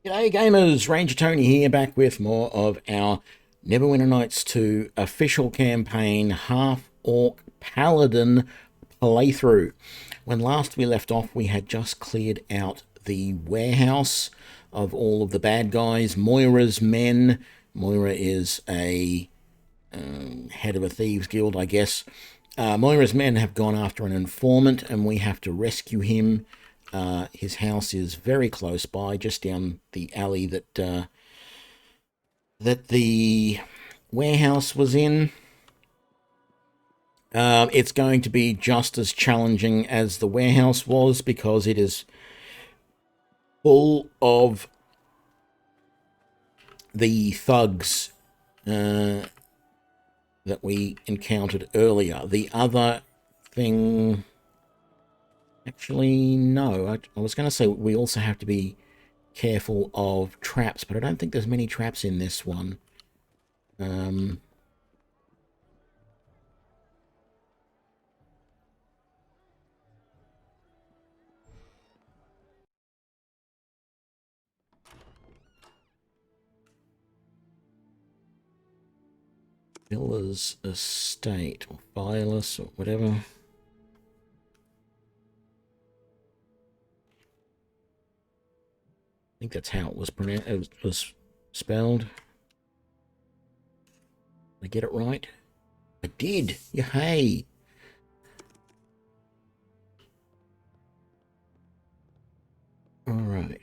G'day gamers, Ranger Tony here, back with more of our Neverwinter Nights 2 official campaign Half-Orc Paladin playthrough. When last we left off, we had just cleared out the warehouse of all of the bad guys, Moira's men. Moira is a head of a thieves guild, I guess. Moira's men have gone after an informant and we have to rescue him. His house is very close by, just down the alley that the warehouse was in. It's going to be just as challenging as the warehouse was because it is full of the thugs that we encountered earlier. The other thing... Actually, no. I was going to say we also have to be careful of traps, but I don't think there's many traps in this one. Villa's Estate, or Fireless, or whatever. I think that's how it was pronounced. It was spelled. Did I get it right? I did. Yay! All right.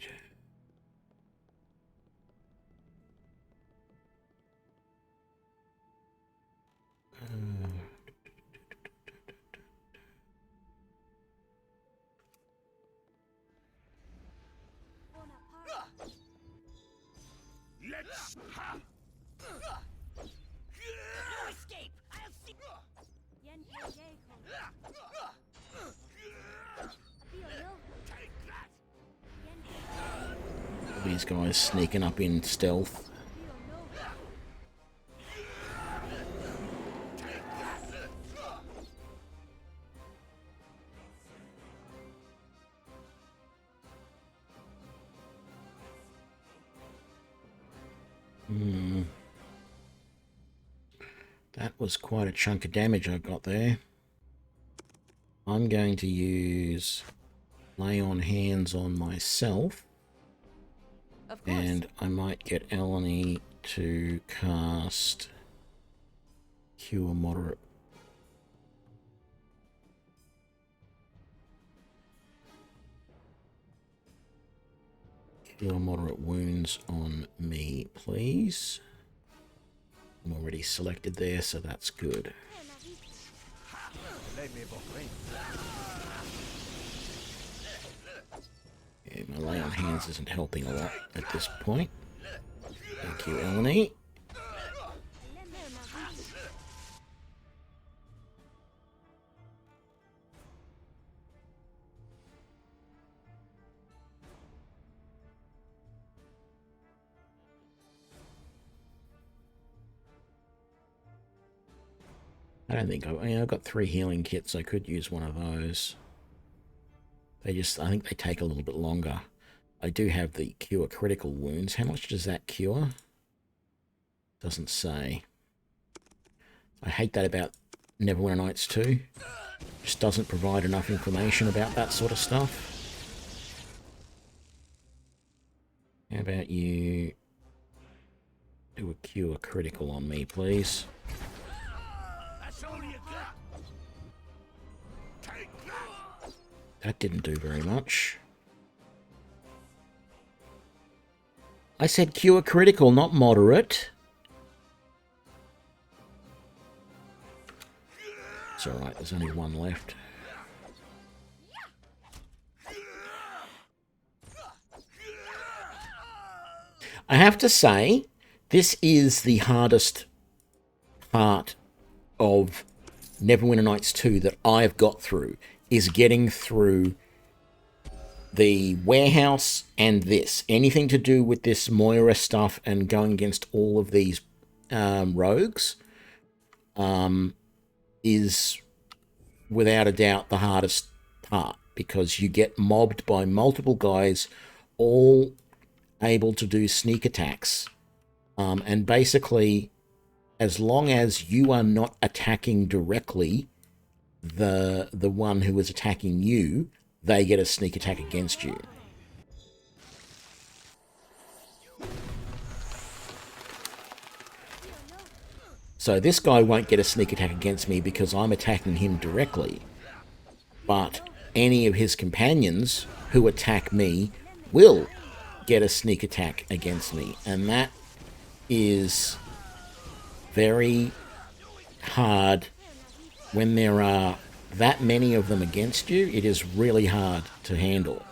These guys sneaking up in stealth. That was quite a chunk of damage I got there. I'm going to use lay on hands on myself. And I might get Eleni to cast Cure Moderate. Cure Moderate Wounds on me, please. I'm already selected there, so that's good. Yeah, my lay on hands isn't helping a lot at this point. Thank you, Eleni. I don't think I've got 3 healing kits. I could use one of those. I think they take a little bit longer. I do have the Cure Critical Wounds. How much does that cure? Doesn't say. I hate that about Neverwinter Nights 2. Just doesn't provide enough information about that sort of stuff. How about you do a Cure Critical on me, please? That didn't do very much. I said Cure Critical, not Moderate. It's alright, there's only one left. I have to say, this is the hardest part of Neverwinter Nights 2 that I've got through, is getting through the warehouse and this. Anything to do with this Moira stuff and going against all of these rogues is without a doubt the hardest part, because you get mobbed by multiple guys all able to do sneak attacks. And basically, as long as you are not attacking directly the one who is attacking you, they get a sneak attack against you. So this guy won't get a sneak attack against me because I'm attacking him directly. But any of his companions who attack me will get a sneak attack against me. And that is very hard when there are that many of them against you. It is really hard to handle.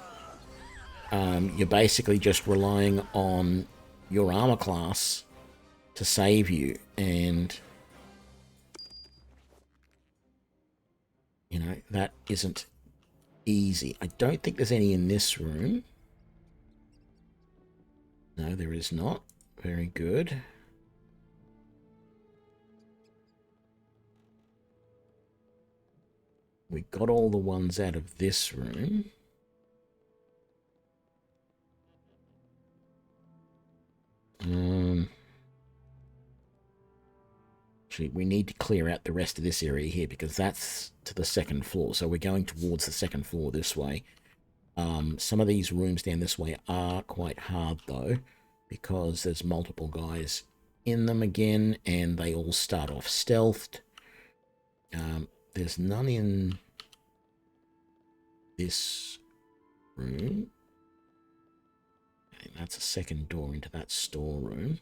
You're basically just relying on your armor class to save you, and you know that isn't easy. I don't think there's any in this room. No, there is not. Very good. We got all the ones out of this room. Actually, we need to clear out the rest of this area here because that's to the second floor. So we're going towards the second floor this way. Some of these rooms down this way are quite hard though, because there's multiple guys in them again, and they all start off stealthed. There's none in this room. And that's a second door into that storeroom.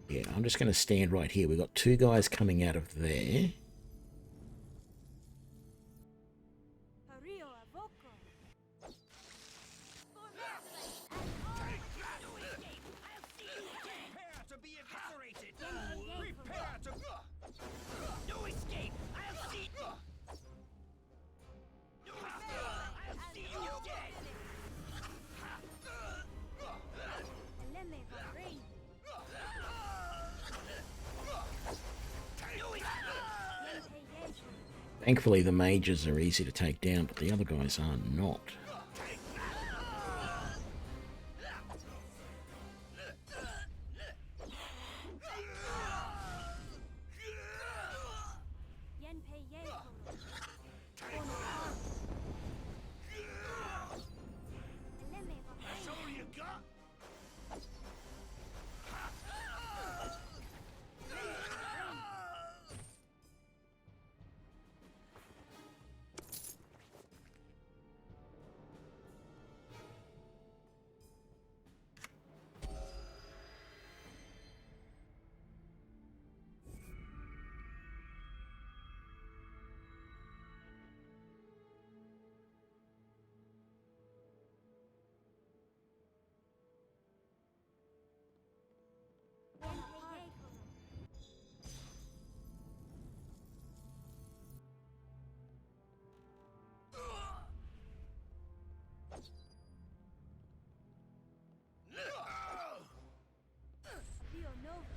Yeah, I'm just going to stand right here. We've got two guys coming out of there. Thankfully, the mages are easy to take down, but the other guys are not.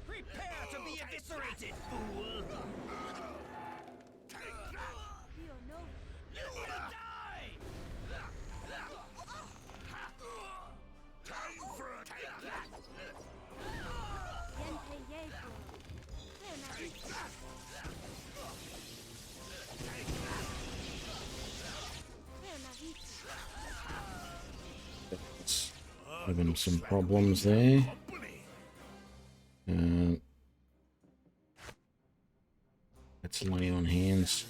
Prepare to be eviscerated, fool! You will die! Time for a take that! Take that! Having some problems there. Let's lay on hands.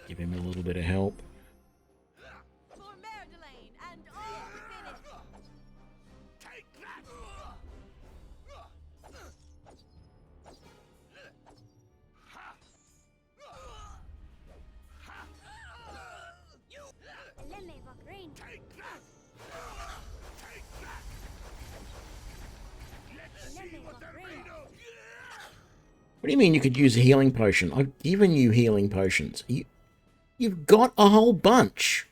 Give him a little bit of help. What do you mean you could use a healing potion? I've given you healing potions. You've got a whole bunch.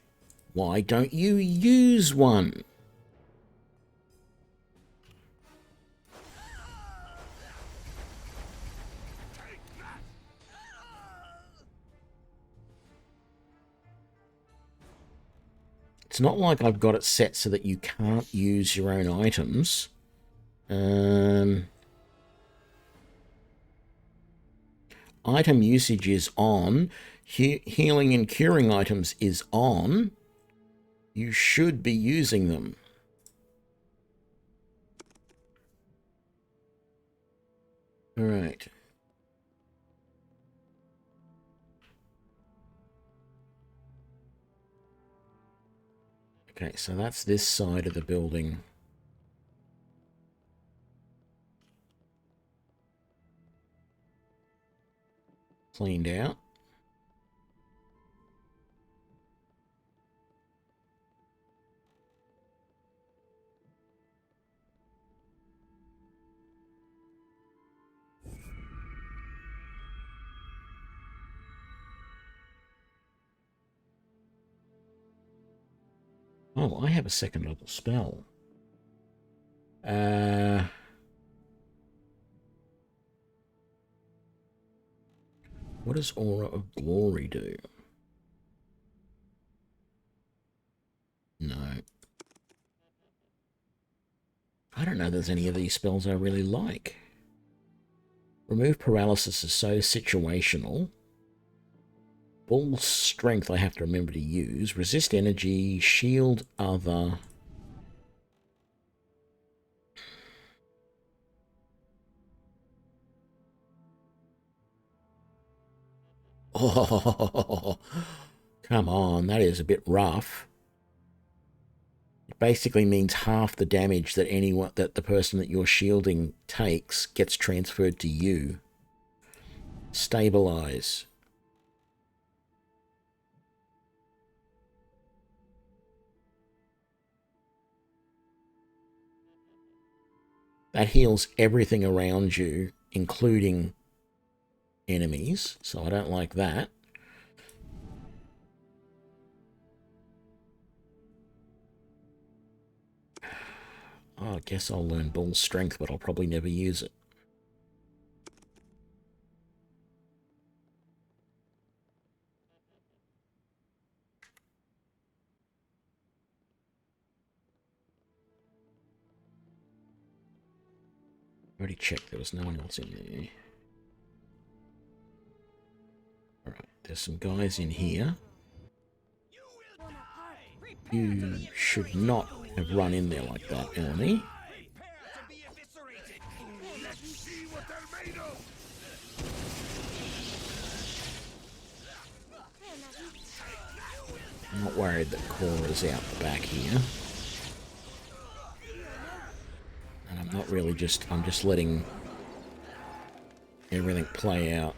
Why don't you use one? It's not like I've got it set so that you can't use your own items. Item usage is on. Healing and curing items is on. You should be using them. All right. Okay, so that's this side of the building. Cleaned out. Oh, I have a second level spell. What does Aura of Glory do? No. I don't know if there's any of these spells I really like. Remove paralysis is so situational. Bull strength I have to remember to use. Resist energy, shield other. Oh, come on, that is a bit rough. It basically means half the damage that the person that you're shielding takes gets transferred to you. Stabilize. That heals everything around you, including enemies, so I don't like that. Oh, I guess I'll learn Bull Strength, but I'll probably never use it. Already checked, there was no one else in there. Alright, there's some guys in here. You should not have run in there like that, enemy. I'm not worried that Cora's out the back here. And I'm not really I'm just letting everything play out.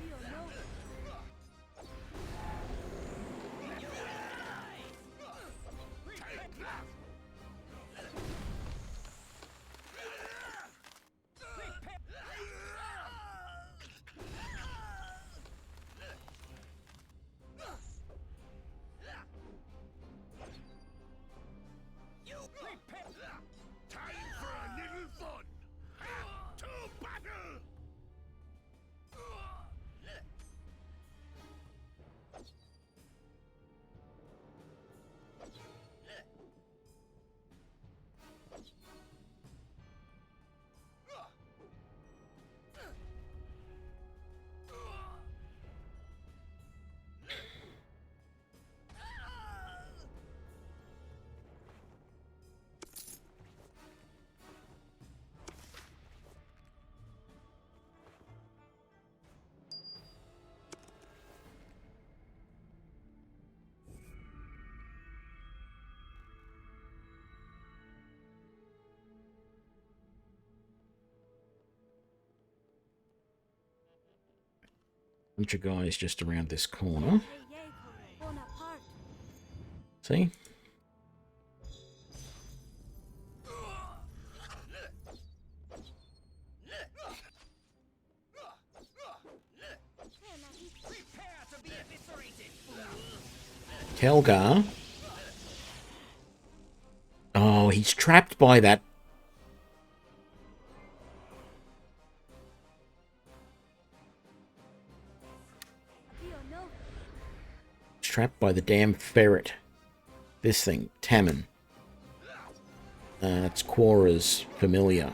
Bunch of guys just around this corner. See? Telgar. Oh, he's trapped by that. Trapped by the damn ferret. This thing, Tammin. It's Quora's familiar.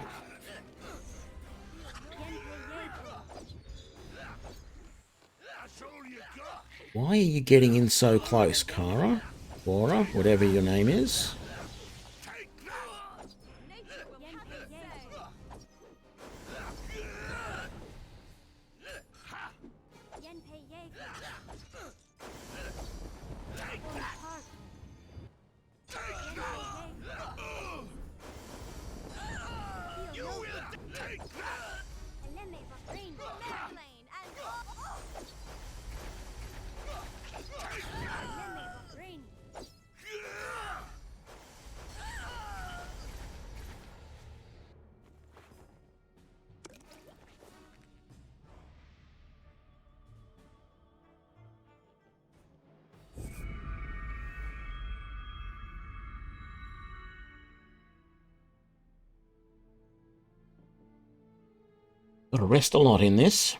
Why are you getting in so close, Kara? Quora, whatever your name is. Got to rest a lot in this.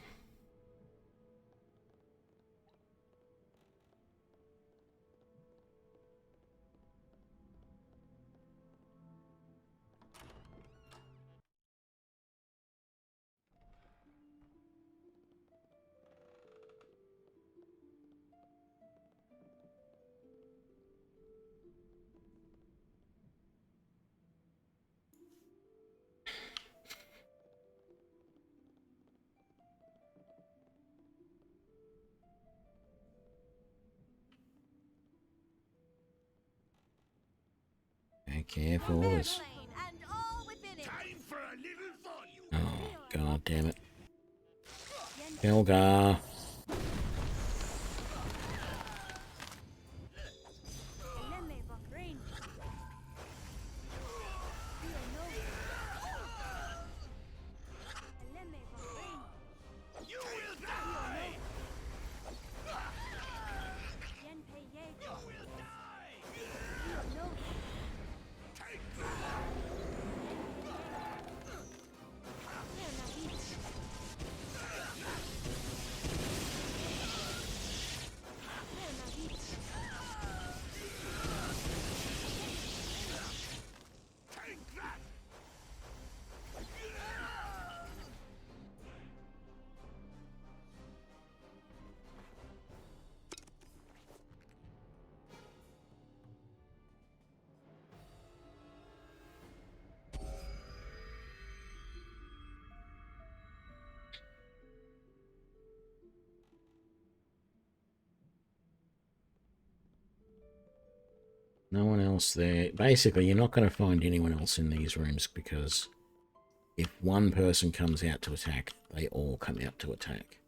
Be careful. There's... Oh, god damn it. Helga. No one else there. Basically, you're not going to find anyone else in these rooms because if one person comes out to attack, they all come out to attack.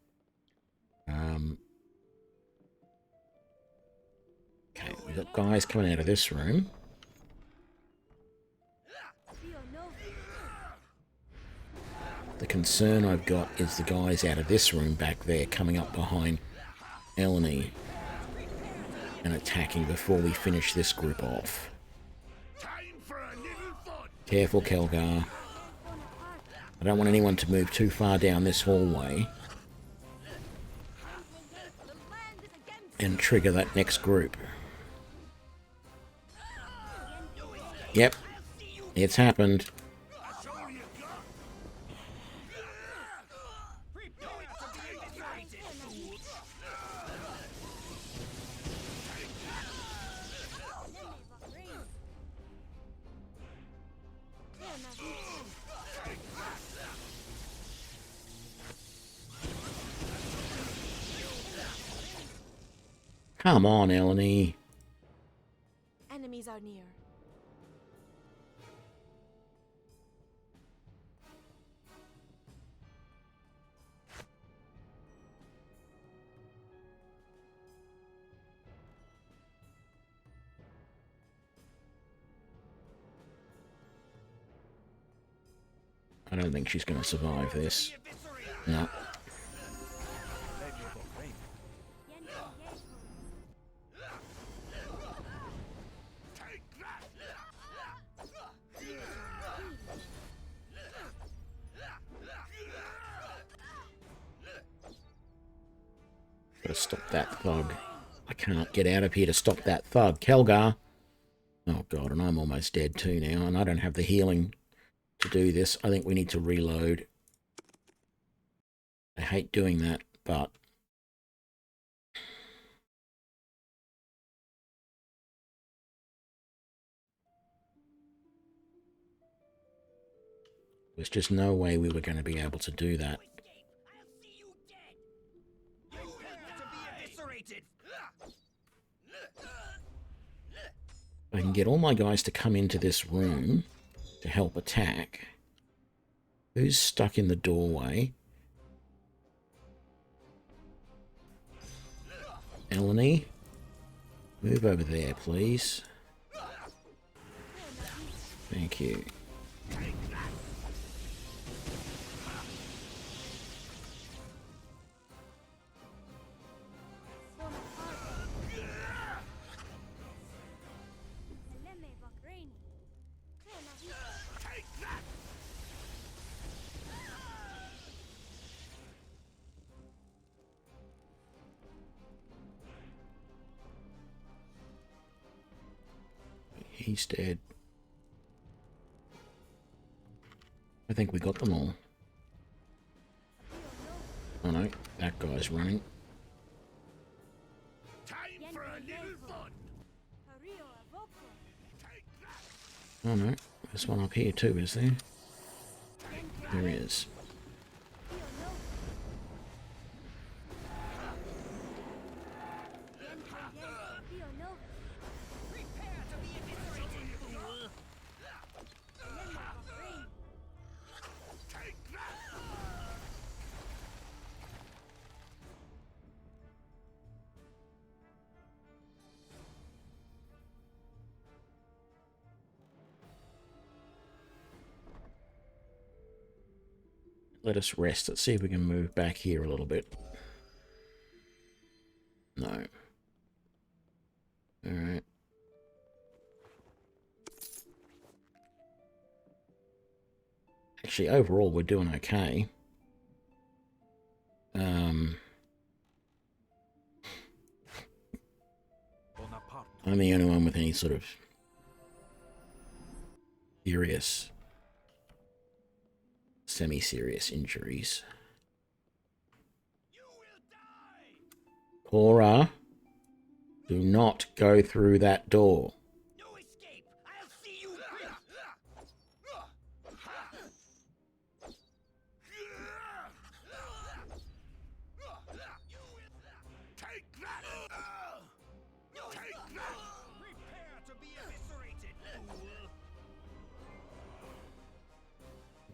Okay, we've got guys coming out of this room. The concern I've got is the guys out of this room back there coming up behind Eleni and attacking before we finish this group off. Careful, Kelgar. I don't want anyone to move too far down this hallway and trigger that next group. Yep, it's happened. Come on, Eleni. Enemies are near. I don't think she's going to survive this. No. Gotta stop that thug. I can't get out of here to stop that thug. Kelgar. Oh god, and I'm almost dead too now, and I don't have the healing to do this. I think we need to reload. I hate doing that, but there's just no way we were going to be able to do that. I'll see you dead. You will to be eviscerated. I can get all my guys to come into this room to help attack. Who's stuck in the doorway? Eleni, move over there, please. Thank you. He's dead. I think we got them all. Oh no, that guy's running. Time for a little fun. Oh no, there's one up here too, is there? There is. Prepare to be eviscerated, fool. Take that. Let us rest. Let's see if we can move back here a little bit. No. Alright. Actually, overall, we're doing okay. I'm the only one with any sort of serious, semi-serious injuries. You will die. Cora, do not go through that door. No escape. I'll see you. Take that. Take that. Prepare to be eviscerated, fool.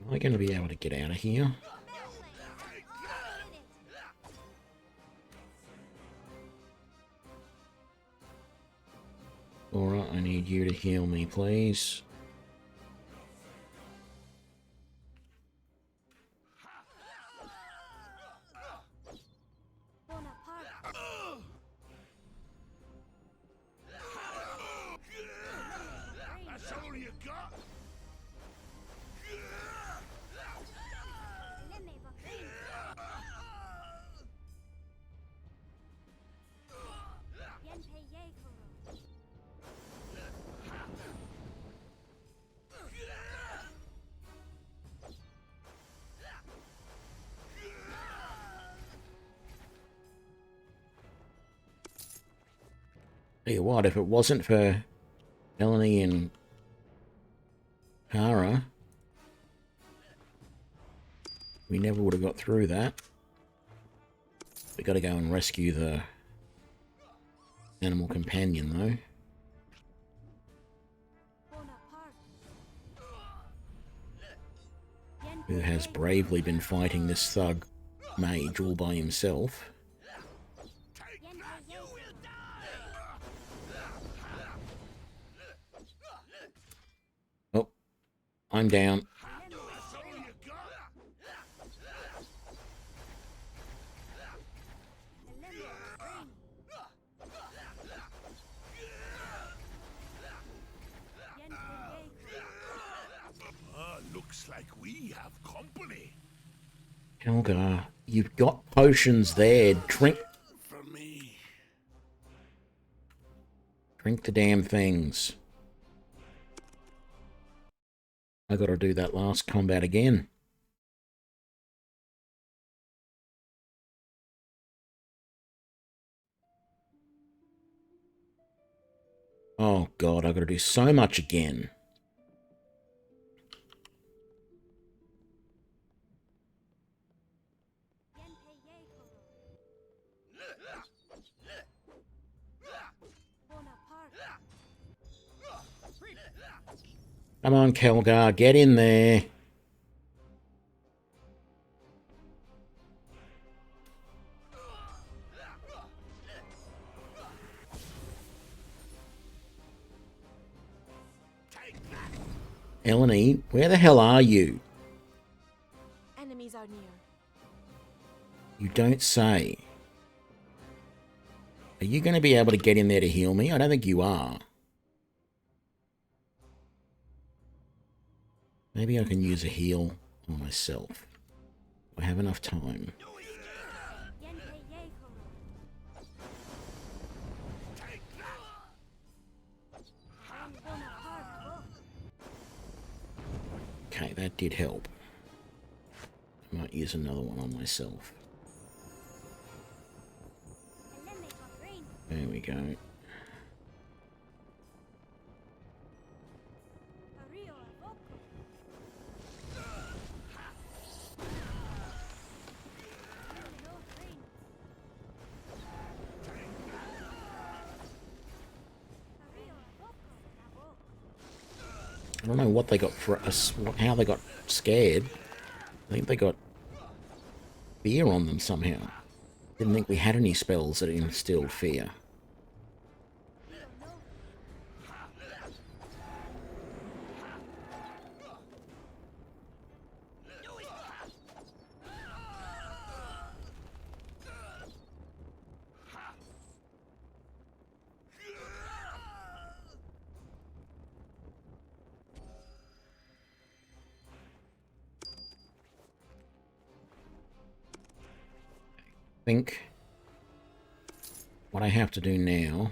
Am I going to be able to get out of here? Cora, I need you to heal me, please. That's all you got. Tell you what, if it wasn't for Eleni and Kara, we never would have got through that. We got to go and rescue the animal companion, though. Who has bravely been fighting this thug mage all by himself. You will die. Oh, I'm down. That's all you got. Looks like we have company. Helga, you've got potions there. Drink For me. the damn things. I got to do that last combat again. Oh god, I got to do so much again. Come on, Kelgar, get in there. Eleni, where the hell are you? Enemies are near. You don't say. Are you going to be able to get in there to heal me? I don't think you are. Maybe I can use a heal on myself. I have enough time. Okay, that did help. I might use another one on myself. There we go. I don't know what they got for us, how they got scared. I think they got fear on them somehow. Didn't think we had any spells that instilled fear. Think what I have to do now.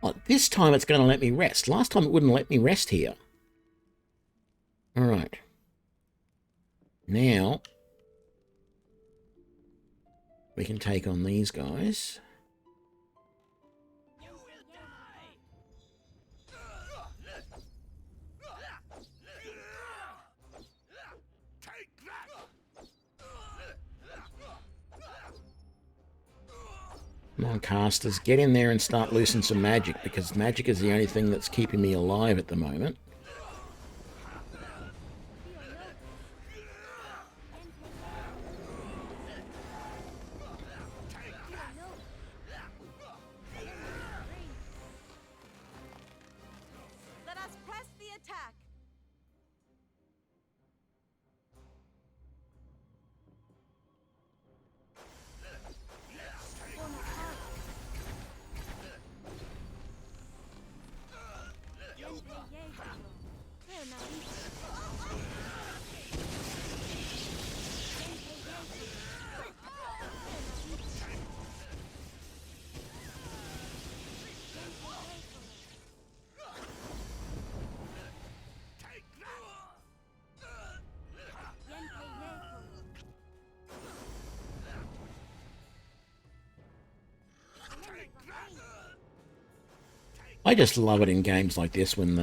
Oh, this time it's going to let me rest. Last time it wouldn't let me rest here. All right. Now we can take on these guys. Come on, casters, get in there and start loosing some magic, because magic is the only thing that's keeping me alive at the moment. Let us press the attack. I just love it in games like this when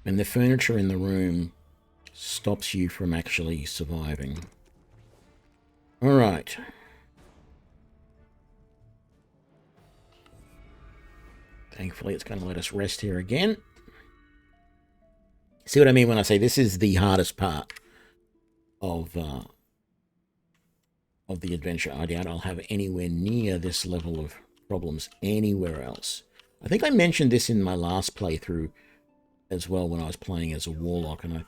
the furniture in the room stops you from actually surviving. All right. Thankfully, it's going to let us rest here again. See what I mean when I say this is the hardest part of the adventure. I doubt I'll have anywhere near this level of problems anywhere else. I think I mentioned this in my last playthrough as well when I was playing as a warlock, and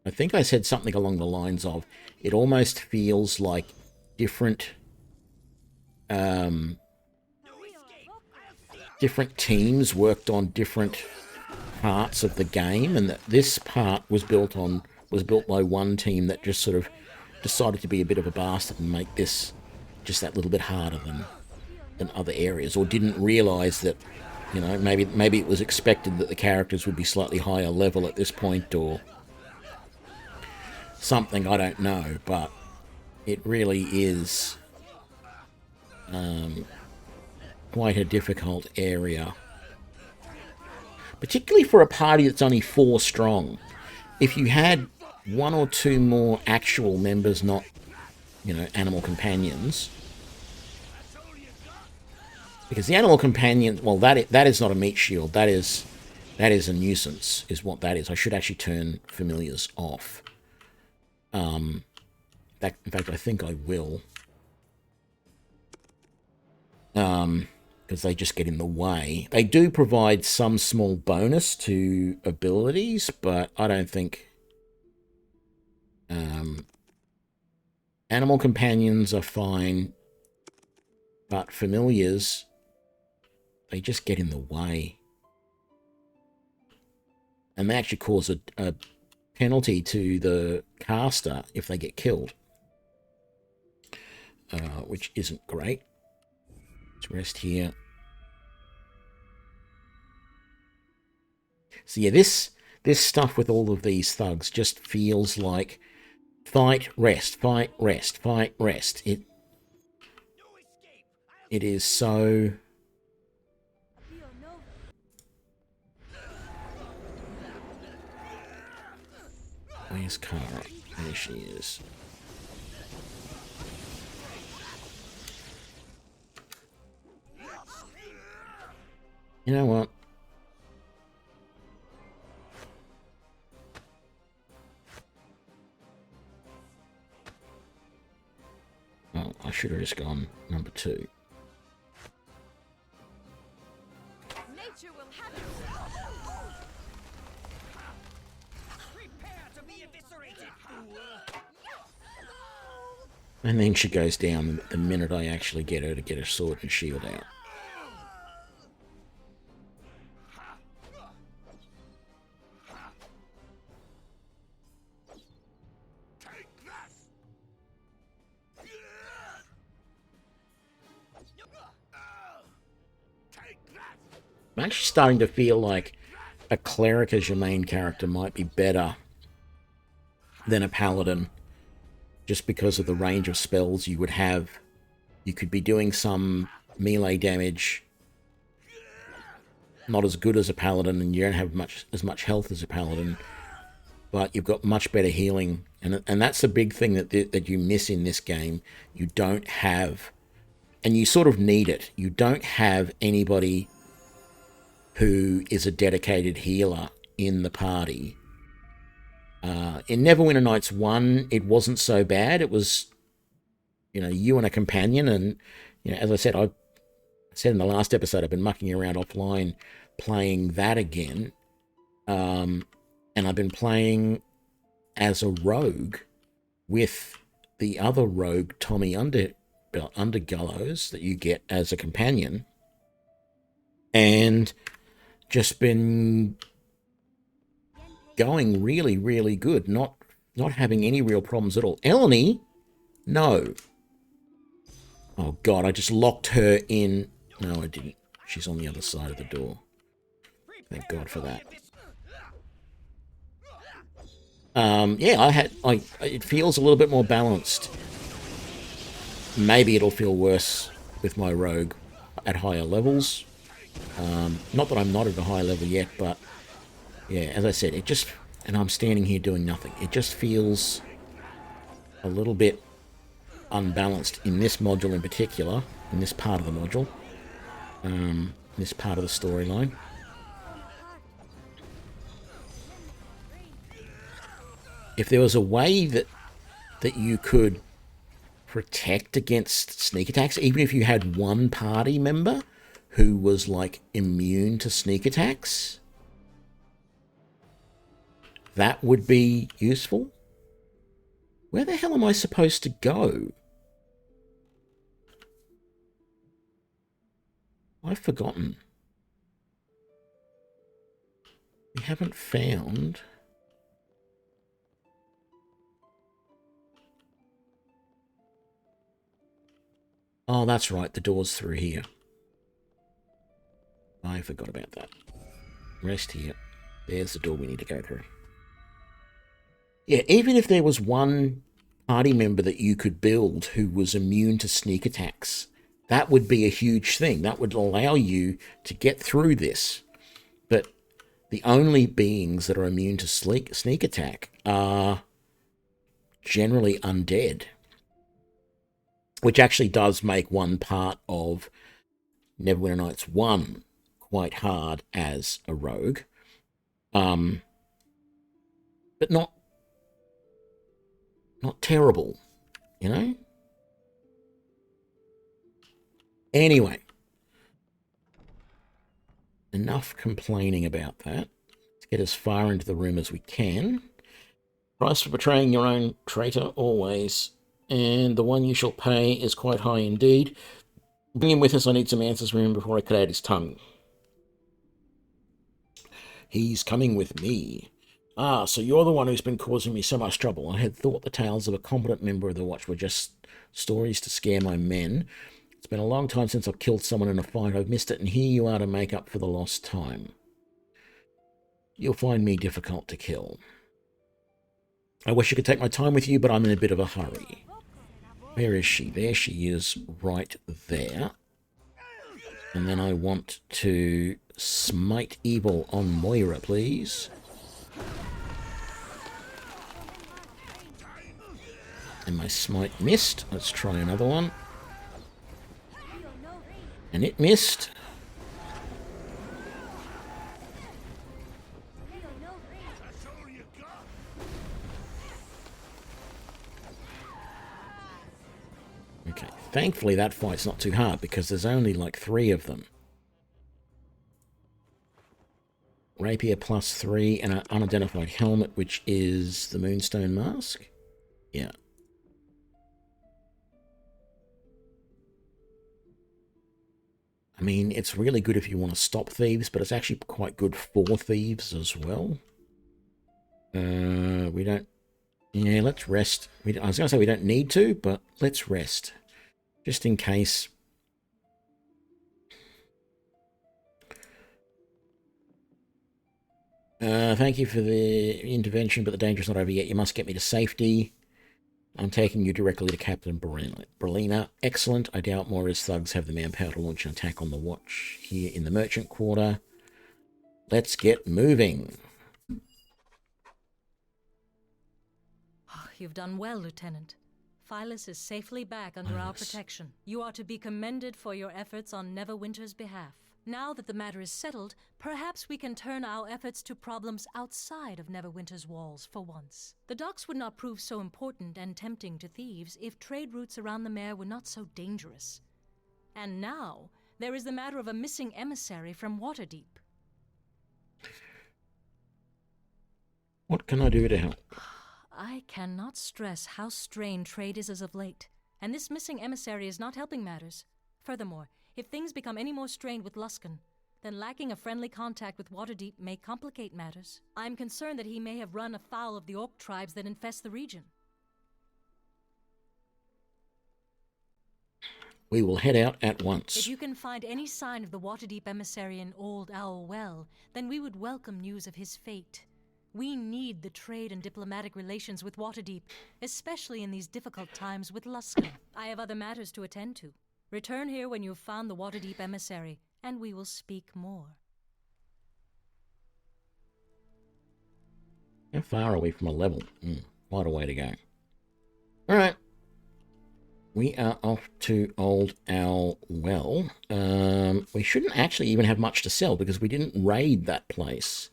I think I said something along the lines of it almost feels like different different teams worked on different parts of the game, and that this part was built by one team that just sort of decided to be a bit of a bastard and make this just that little bit harder than other areas, or didn't realize that You know, maybe it was expected that the characters would be slightly higher level at this point, or something, I don't know, but it really is quite a difficult area. Particularly for a party that's only 4 strong. If you had 1 or 2 more actual members, not, you know, animal companions. Because the animal companion, well, that is not a meat shield. That is a nuisance, is what that is. I should actually turn familiars off. In fact, I think I will. Because they just get in the way. They do provide some small bonus to abilities, but I don't think... animal companions are fine, but familiars, they just get in the way. And they actually cause a penalty to the caster if they get killed. Which isn't great. Let's rest here. So yeah, this stuff with all of these thugs just feels like fight, rest, fight, rest, fight, rest. It is so... Where's Kara? There she is. You know what? Oh, I should have just gone number 2. Nature will have it. Prepare to be eviscerated, fool! And then she goes down the minute I actually get her to get her sword and shield out. I'm actually starting to feel like a cleric as your main character might be better than a paladin, just because of the range of spells you would have. You could be doing some melee damage, not as good as a paladin, and you don't have as much health as a paladin, but you've got much better healing, and that's the big thing that you miss in this game. You don't have, and you sort of need it. You don't have anybody who is a dedicated healer in the party. In Neverwinter Nights 1, it wasn't so bad. It was, you know, you and a companion, and, you know, as I said in the last episode, I've been mucking around offline playing that again. And I've been playing as a rogue with the other rogue, Tommy Undergallows, that you get as a companion. And just been going really, really good. Not having any real problems at all. Eleni, no. Oh, God, I just locked her in. No, I didn't. She's on the other side of the door. Thank God for that. Yeah, it feels a little bit more balanced. Maybe it'll feel worse with my rogue at higher levels. Not that I'm not at a high level yet, but yeah, as I said, and I'm standing here doing nothing. It just feels a little bit unbalanced in this module in particular, in this part of the module, this part of the storyline. If there was a way that you could protect against sneak attacks, even if you had one party member who was like immune to sneak attacks, that would be useful. Where the hell am I supposed to go? I've forgotten. We haven't found... Oh, that's right, the door's through here. I forgot about that. Rest here. There's the door we need to go through. Yeah, even if there was one party member that you could build who was immune to sneak attacks, that would be a huge thing. That would allow you to get through this. But the only beings that are immune to sneak attack are generally undead, which actually does make one part of Neverwinter Nights 1 quite hard as a rogue. But not terrible, you know? Anyway, enough complaining about that. Let's get as far into the room as we can. Price for betraying your own traitor, always. And the one you shall pay is quite high indeed. Bring him with us. I need some answers from him before I cut out his tongue. He's coming with me. Ah, so you're the one who's been causing me so much trouble. I had thought the tales of a competent member of the Watch were just stories to scare my men. It's been a long time since I've killed someone in a fight. I've missed it, and here you are to make up for the lost time. You'll find me difficult to kill. I wish I could take my time with you, but I'm in a bit of a hurry. Where is she? There she is, right there. And then I want to smite evil on Moira, please. And my smite missed. Let's try another one. And it missed. Okay, thankfully that fight's not too hard because there's only like 3 of them. Rapier +3 and an unidentified helmet, which is the Moonstone Mask. Yeah. I mean, it's really good if you want to stop thieves, but it's actually quite good for thieves as well. We don't... Yeah, let's rest. I was going to say we don't need to, but let's rest. Just in case. Thank you for the intervention, but the danger's not over yet. You must get me to safety. I'm taking you directly to Captain Berlina. Excellent. I doubt Moira's thugs have the manpower to launch an attack on the Watch here in the Merchant Quarter. Let's get moving. You've done well, Lieutenant. Phyllis is safely back under our protection. You are to be commended for your efforts on Neverwinter's behalf. Now that the matter is settled, perhaps we can turn our efforts to problems outside of Neverwinter's walls for once. The docks would not prove so important and tempting to thieves if trade routes around the Mare were not so dangerous. And now, there is the matter of a missing emissary from Waterdeep. What can I do to help? I cannot stress how strained trade is as of late, and this missing emissary is not helping matters. Furthermore, if things become any more strained with Luskan, then lacking a friendly contact with Waterdeep may complicate matters. I'm concerned that he may have run afoul of the orc tribes that infest the region. We will head out at once. If you can find any sign of the Waterdeep emissary in Old Owl Well, then we would welcome news of his fate. We need the trade and diplomatic relations with Waterdeep, especially in these difficult times with Luskan. I have other matters to attend to. Return here when you've found the Waterdeep emissary, and we will speak more. How far are we from a level? Quite a way to go. Alright. We are off to Old Owl Well. We shouldn't actually even have much to sell because we didn't raid that place.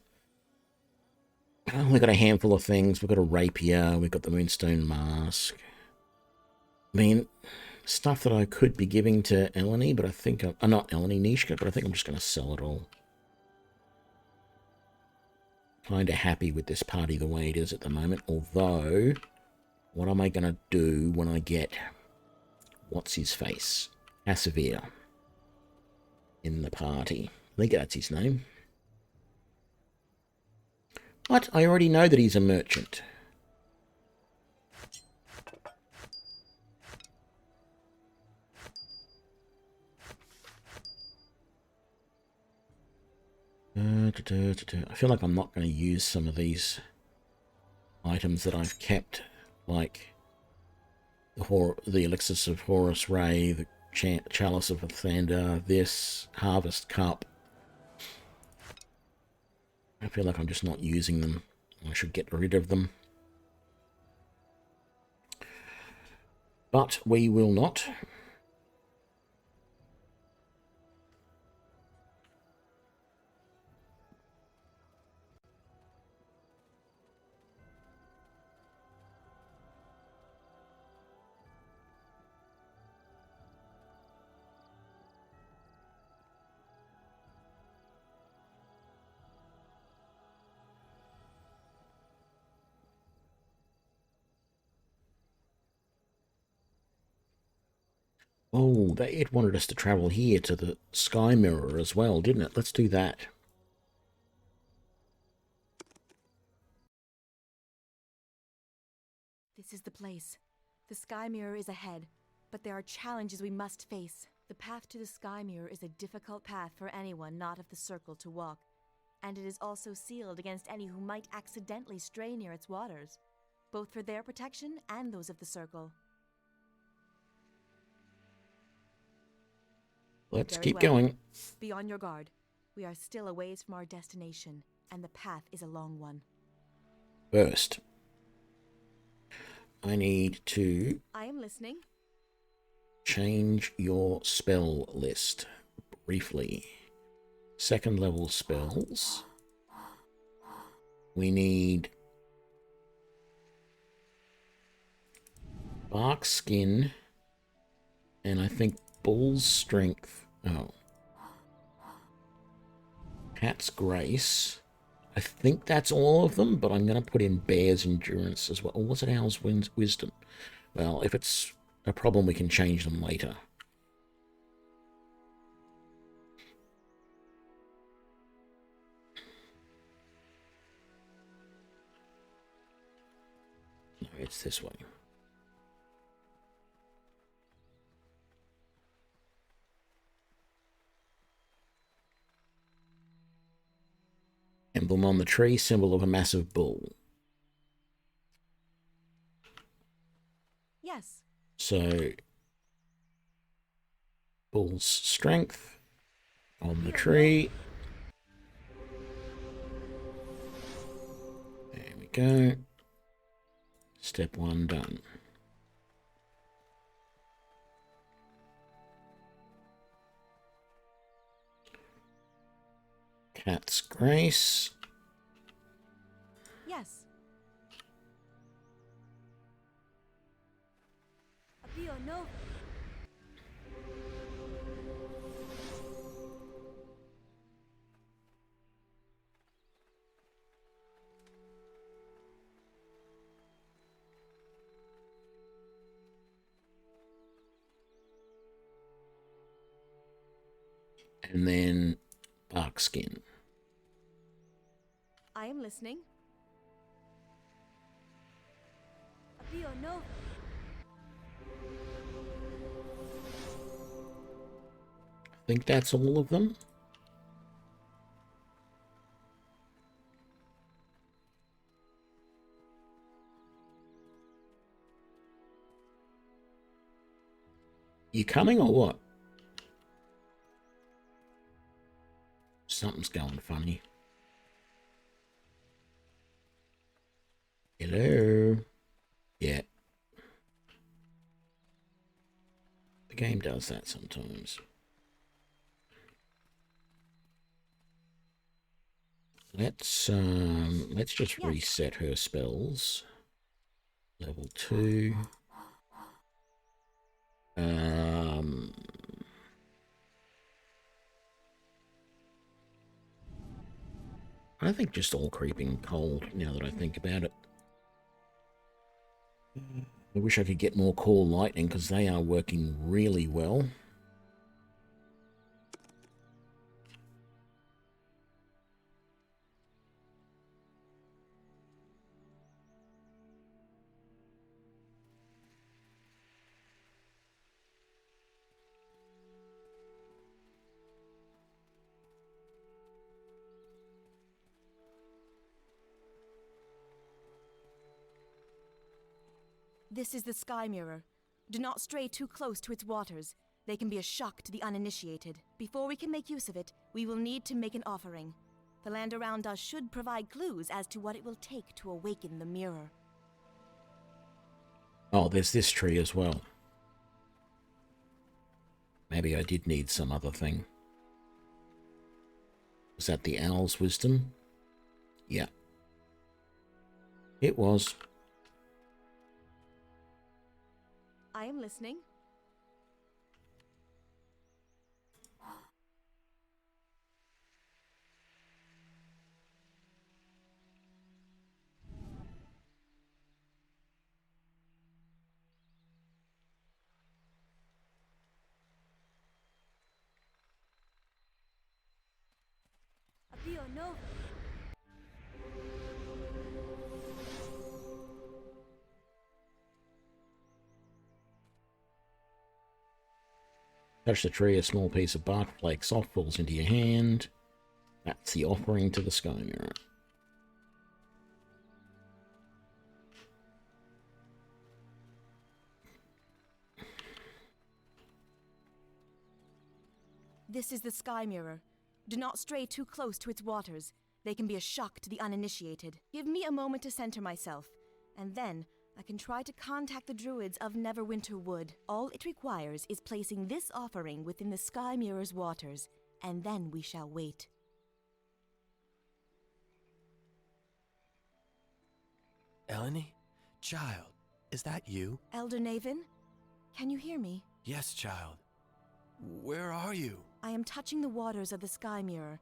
We've got a handful of things. We've got a rapier. We've got the Moonstone Mask. I mean, stuff that I could be giving to Eleni, but I think I'm... not Eleni, Nishka, but I think I'm just going to sell it all. Kind of happy with this party the way it is at the moment. Although, what am I going to do when I get... what's his face? Asavir. In the party. I think that's his name. What? I already know that he's a merchant. I feel like I'm not going to use some of these items that I've kept, like the Elixirs of Horus Ray, the Chalice of Athander, this Harvest Cup. I feel like I'm just not using them. I should get rid of them. But we will not. Oh, it wanted us to travel here to the Sky Mirror as well, didn't it? Let's do that. This is the place. The Sky Mirror is ahead, but there are challenges we must face. The path to the Sky Mirror is a difficult path for anyone not of the Circle to walk, and it is also sealed against any who might accidentally stray near its waters, both for their protection and those of the Circle. Let's Very keep well. going. Be on your guard. We are still a ways from our destination, and the path is a long one. First, I need to I am listening. change your spell list briefly. Second level spells. We need Bark Skin, and I think Bull's Strength. Oh. Cat's Grace. I think that's all of them, but I'm going to put in Bear's Endurance as well. Or was it Owl's Wisdom? Well, if it's a problem, we can change them later. No, it's this way. Emblem on the tree, symbol of a massive bull. Yes. So, Bull's Strength on the tree. There we go. Step 1 done. Cat's Grace. Yes. Appeal no. And then Bark Skin. I am listening. Appeal no. I think that's all of them. You coming or what? Something's going funny. Hello? Yeah. The game does that sometimes. Let's just reset her spells. Level 2. I think just all creeping cold, now that I think about it. I wish I could get more Call Lightning, because they are working really well. This is the Sky Mirror. Do not stray too close to its waters. They can be a shock to the uninitiated. Before we can make use of it, we will need to make an offering. The land around us should provide clues as to what it will take to awaken the mirror. Oh, there's this tree as well. Maybe I did need some other thing. Was that the owl's wisdom? Yeah. It was. I am listening. No. Touch the tree, a small piece of bark flakes off, falls into your hand. That's the offering to the Sky Mirror. This is the Sky Mirror. Do not stray too close to its waters. They can be a shock to the uninitiated. Give me a moment to center myself, and then I can try to contact the druids of Neverwinter Wood. All it requires is placing this offering within the Sky Mirror's waters, and then we shall wait. Eleni? Child, is that you? Elder Naven? Can you hear me? Yes, child. Where are you? I am touching the waters of the Sky Mirror,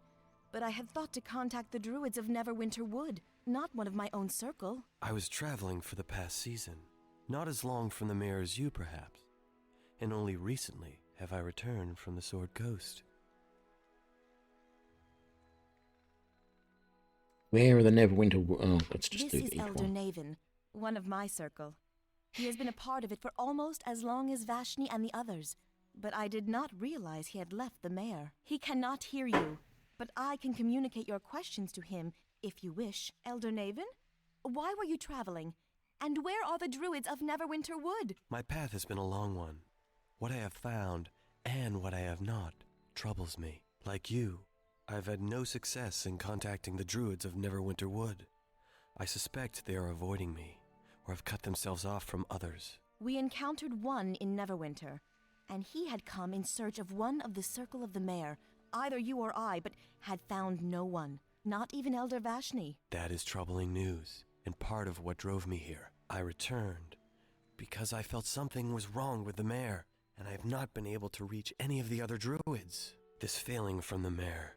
but I had thought to contact the druids of Neverwinter Wood, not one of my own circle. I was traveling for the past season. Not as long from the mirror as you, perhaps. And only recently have I returned from the Sword Coast. Where are the Neverwinter... Oh, let's just This do is the Elder equal. Naven, one of my circle. He has been a part of it for almost as long as Vashni and the others, but I did not realize he had left the mayor. He cannot hear you, but I can communicate your questions to him if you wish. Elder Naven, why were you traveling? And where are the druids of Neverwinter Wood? My path has been a long one. What I have found, and what I have not, troubles me. Like you, I have had no success in contacting the druids of Neverwinter Wood. I suspect they are avoiding me, or have cut themselves off from others. We encountered one in Neverwinter, and he had come in search of one of the Circle of the Mayor, either you or I, but had found no one, not even Elder Vashni. That is troubling news, and part of what drove me here. I returned because I felt something was wrong with the mayor, and I have not been able to reach any of the other druids. This failing from the mayor,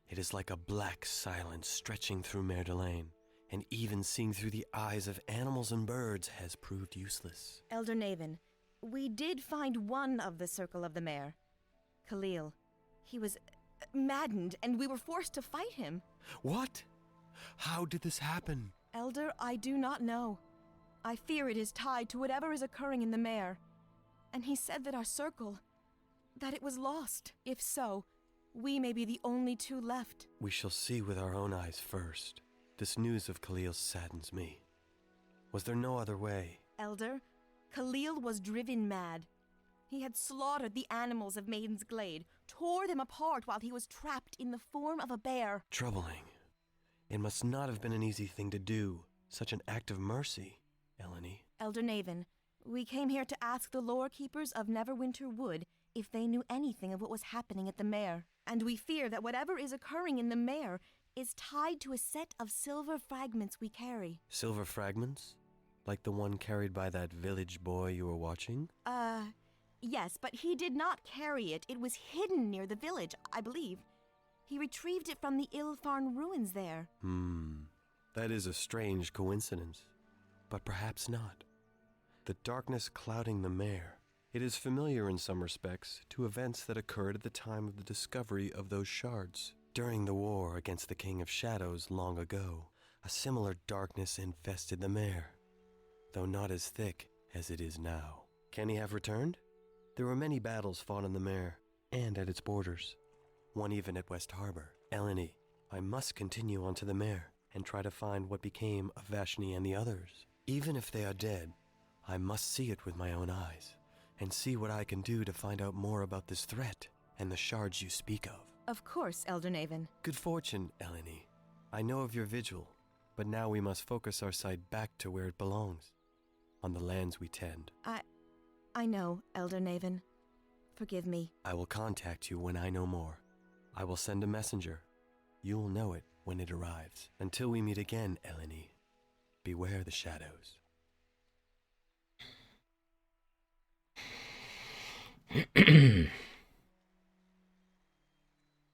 it is like a black silence stretching through Mer de Lane, and even seeing through the eyes of animals and birds has proved useless. Elder Naven, we did find one of the Circle of the Mayor, Khalil. He was maddened, and we were forced to fight him. What? How did this happen? Elder, I do not know. I fear it is tied to whatever is occurring in the Mayor. And he said that our circle, that it was lost. If so, we may be the only two left. We shall see with our own eyes first. This news of Khalil saddens me. Was there no other way? Elder, Khalil was driven mad. He had slaughtered the animals of Maiden's Glade, tore them apart while he was trapped in the form of a bear. Troubling. It must not have been an easy thing to do. Such an act of mercy, Eleni. Elder Naven, we came here to ask the lore keepers of Neverwinter Wood if they knew anything of what was happening at the Mayor. And we fear that whatever is occurring in the Mayor is tied to a set of silver fragments we carry. Silver fragments? Like the one carried by that village boy you were watching? Yes, but he did not carry it. It was hidden near the village, I believe. He retrieved it from the Ilfarn ruins there. That is a strange coincidence. But perhaps not. The darkness clouding the mare. It is familiar in some respects to events that occurred at the time of the discovery of those shards. During the war against the King of Shadows long ago, a similar darkness infested the mare, though not as thick as it is now. Can he have returned? There were many battles fought on the mare, and at its borders. One even at West Harbor. Eleni, I must continue on to the mare, and try to find what became of Vashni and the others. Even if they are dead, I must see it with my own eyes, and see what I can do to find out more about this threat and the shards you speak of. Of course, Elder Naven. Good fortune, Eleni. I know of your vigil, but now we must focus our sight back to where it belongs, on the lands we tend. I know, Elder Naven. Forgive me. I will contact you when I know more. I will send a messenger. You will know it when it arrives. Until we meet again, Eleni, beware the shadows.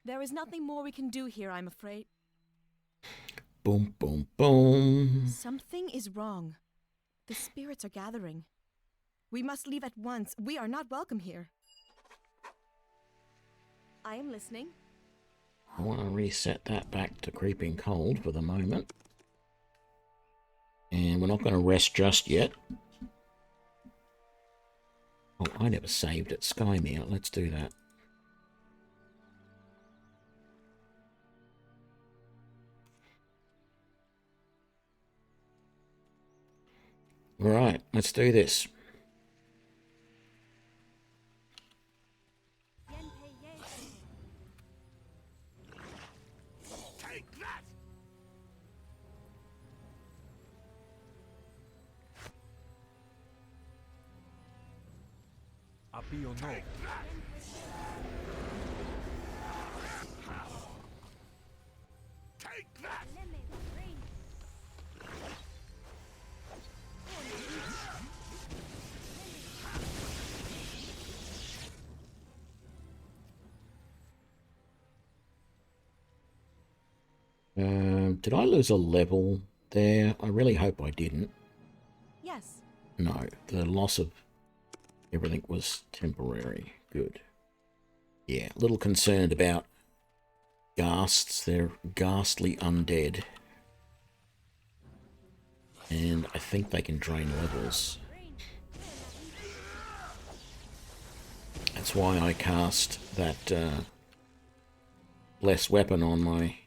There is nothing more we can do here, I'm afraid. Boom, boom, boom. Something is wrong. The spirits are gathering. We must leave at once. We are not welcome here. I am listening. I want to reset that back to creeping cold for the moment. And we're not going to rest just yet. Oh, I never saved at Skymere. Let's do that. Right, let's do this. Take that! Happy or no? Take that! Did I lose a level there? I really hope I didn't. Yes. No, the loss of everything was temporary. Good. Yeah, a little concerned about ghasts. They're ghastly undead. And I think they can drain levels. That's why I cast that bless weapon on my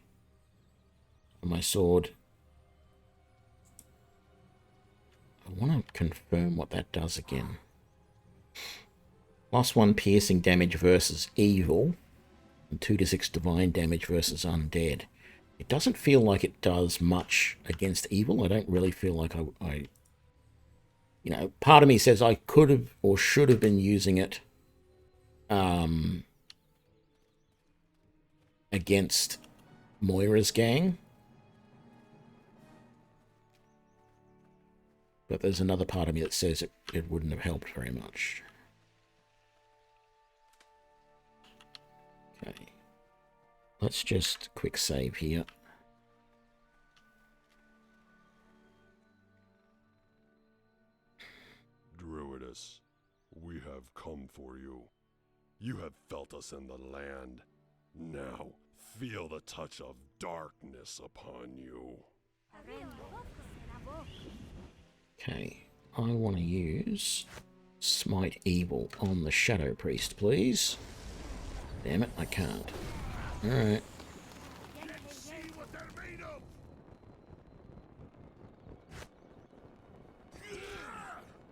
sword. I want to confirm what that does again. +1 piercing damage versus evil, and 2d6 divine damage versus undead. It doesn't feel like it does much against evil. I don't really feel like I you know, part of me says I could have or should have been using it against Moira's gang. But there's another part of me that says it wouldn't have helped very much. Okay. Let's just quick save here. Druidess, we have come for you. You have felt us in the land. Now, feel the touch of darkness upon you. Okay, I want to use Smite Evil on the Shadow Priest, please. Damn it, I can't. Alright. Let's see what they're made of!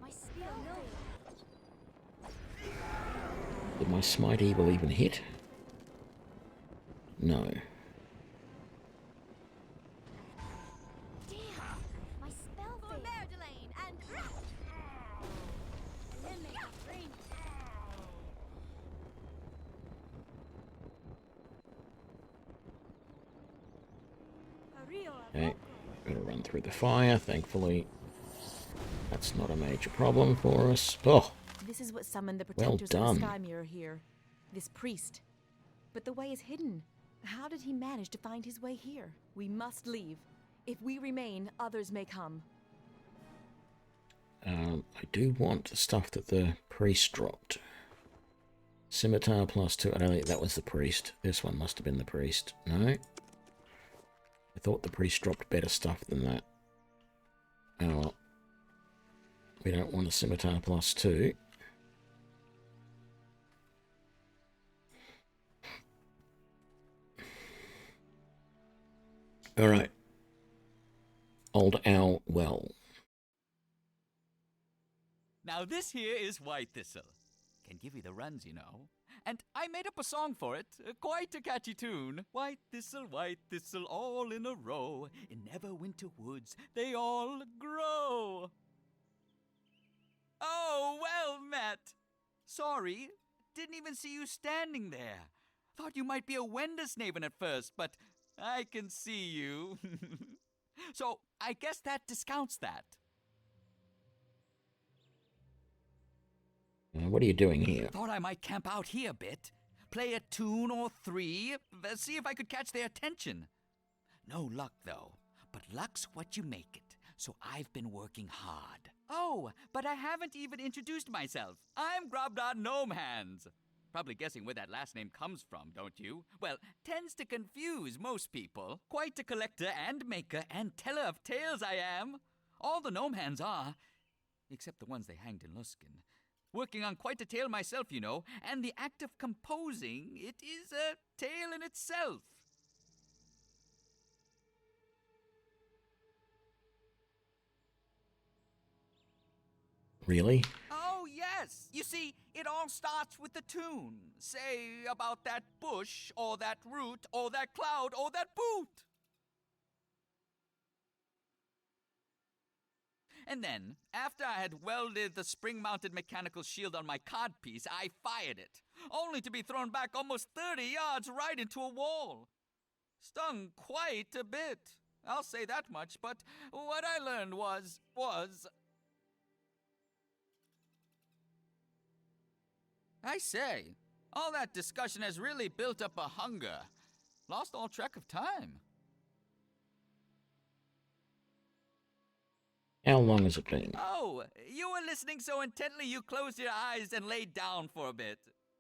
My spell Did my Smite Evil even hit? No. My spell for Merdelaine and Okay, gotta run through the fire, thankfully. That's not a major problem for us. Oh, This is what summoned the Well protectors of done. the Sky Mirror here. This priest. But the way is hidden. How did he manage to find his way here? We must leave. If we remain, others may come. I do want the stuff that the priest dropped. Scimitar +2. I don't think that was the priest. This one must have been the priest. No? I thought the priest dropped better stuff than that. Oh well. We don't want a Scimitar +2. Alright. Old Owl Well. Now this here is White Thistle. Can give you the runs, you know. And I made up a song for it, quite a catchy tune. White thistle, all in a row. In Neverwinter woods, they all grow. Oh, well met. Sorry, didn't even see you standing there. Thought you might be a Wendersnaven at first, but I can see you. So, I guess that discounts that. What are you doing here? Thought I might camp out here a bit. Play a tune or three, see if I could catch their attention. No luck, though. But luck's what you make it, so I've been working hard. Oh, but I haven't even introduced myself. I'm Grobdar Gnome Hands. Probably guessing where that last name comes from, don't you? Well, tends to confuse most people. Quite a collector and maker and teller of tales I am. All the gnome hands are, except the ones they hanged in Luskan. Working on quite a tale myself, you know, and the act of composing, it is a tale in itself. Really? Oh, yes. You see, it all starts with the tune. Say about that bush, or that root, or that cloud, or that boot. And then, after I had welded the spring-mounted mechanical shield on my codpiece, I fired it, only to be thrown back almost 30 yards right into a wall. Stung quite a bit, I'll say that much, but what I learned was... I say, all that discussion has really built up a hunger. Lost all track of time. How long has it been? Oh, you were listening so intently you closed your eyes and laid down for a bit.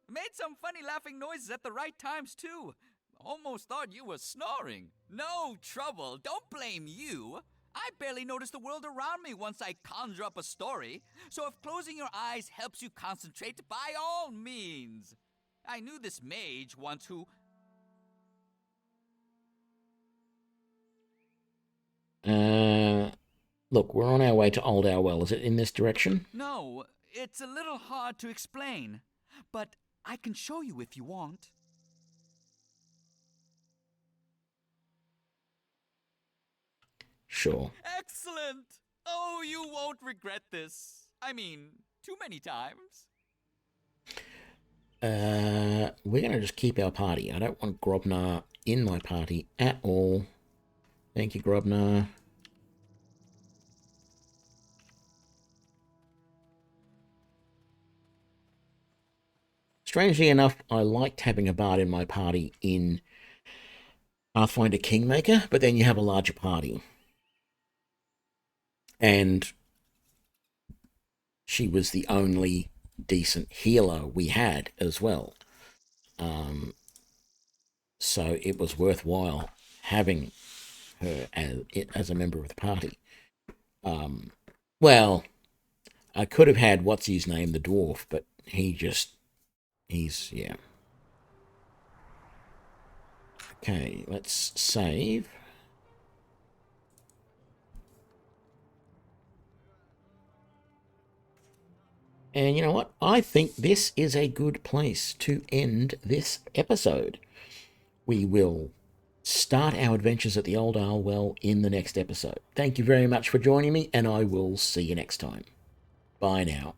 Made some funny laughing noises at the right times, too. Almost thought you were snoring. No trouble, don't blame you. I barely notice the world around me once I conjure up a story. So if closing your eyes helps you concentrate, by all means. I knew this mage once who... Look, we're on our way to Old Owlwell. Is it in this direction? No, it's a little hard to explain, but I can show you if you want. Sure. Excellent! Oh, you won't regret this. I mean, too many times. We're going to just keep our party. I don't want Grobnar in my party at all. Thank you, Grobnar. Strangely enough, I liked having a bard in my party in Pathfinder Kingmaker, but then you have a larger party. And she was the only decent healer we had as well. So it was worthwhile having her as a member of the party. Well, I could have had, what's his name, the dwarf, but yeah. Okay, let's save. And you know what? I think this is a good place to end this episode. We will start our adventures at the Old Owlwell in the next episode. Thank you very much for joining me, and I will see you next time. Bye now.